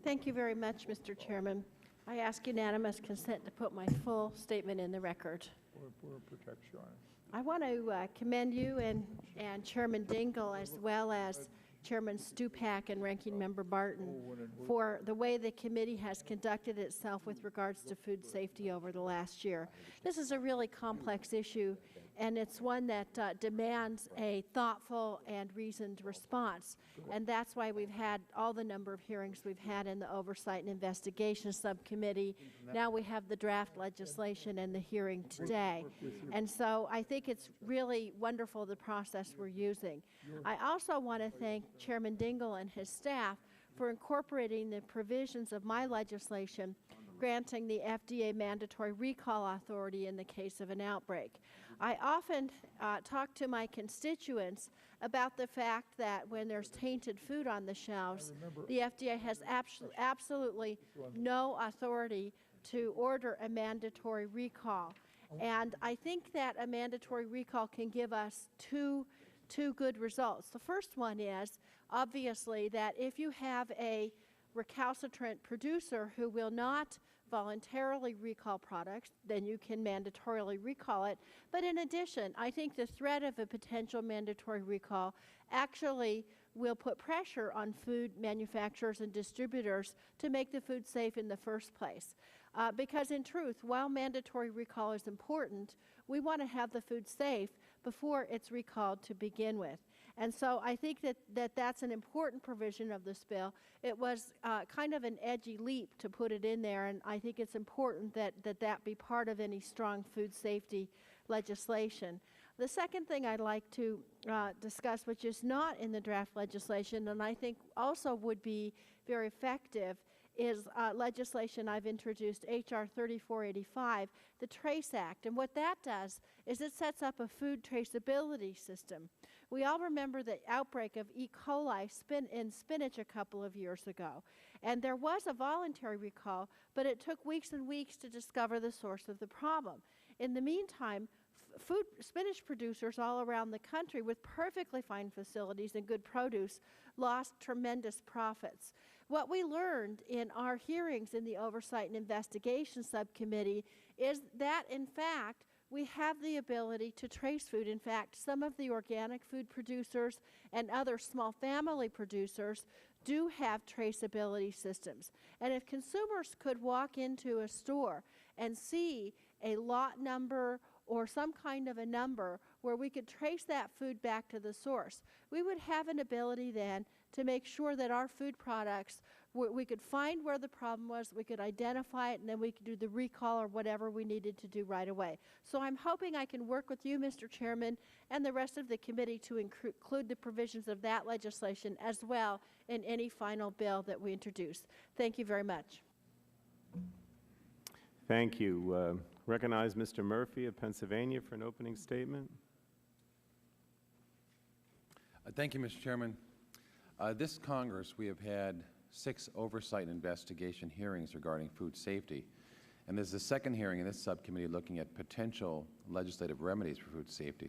Thank you very much, Mr. Chairman. I ask unanimous consent to put my full statement in the record. I want to commend you and Chairman Dingell, as well as Chairman Stupak and Ranking Member Barton, for the way the committee has conducted itself with regards to food safety over the last year. This is a really complex issue, and it's one that demands a thoughtful and reasoned response. And that's why we've had all the number of hearings we've had in the Oversight and Investigation Subcommittee. Now we have the draft legislation and the hearing today. And so I think it's really wonderful, the process we're using. I also want to thank Chairman Dingell and his staff for incorporating the provisions of my legislation granting the FDA mandatory recall authority in the case of an outbreak. I often talk to my constituents about the fact that when there's tainted food on the shelves, the FDA has absolutely no authority to order a mandatory recall. And I think that a mandatory recall can give us two good results. The first one is, obviously, that if you have a recalcitrant producer who will not voluntarily recall products, then you can mandatorily recall it. But in addition, I think the threat of a potential mandatory recall actually will put pressure on food manufacturers and distributors to make the food safe in the first place. Because in truth, while mandatory recall is important, we want to have the food safe before it's recalled to begin with. And so I think that's an important provision of this bill. It was kind of an edgy leap to put it in there, and I think it's important that be part of any strong food safety legislation. The second thing I'd like to discuss, which is not in the draft legislation, and I think also would be very effective, is legislation I've introduced, H.R. 3485, the TRACE Act. And what that does is it sets up a food traceability system. We all remember the outbreak of E. coli in spinach a couple of years ago. And there was a voluntary recall, but it took weeks and weeks to discover the source of the problem. In the meantime, spinach producers all around the country with perfectly fine facilities and good produce lost tremendous profits. What we learned in our hearings in the Oversight and Investigation Subcommittee is that, in fact, we have the ability to trace food. In fact, some of the organic food producers and other small family producers do have traceability systems. And if consumers could walk into a store and see a lot number or some kind of a number where we could trace that food back to the source, we would have an ability then to make sure that our food products, we could find where the problem was, we could identify it, and then we could do the recall or whatever we needed to do right away. So I'm hoping I can work with you, Mr. Chairman, and the rest of the committee to include the provisions of that legislation as well in any final bill that we introduce. Thank you very much. Thank you. Recognize Mr. Murphy of Pennsylvania for an opening statement. Thank you, Mr. Chairman. This Congress, we have had 6 oversight and investigation hearings regarding food safety. And this is the second hearing in this subcommittee looking at potential legislative remedies for food safety.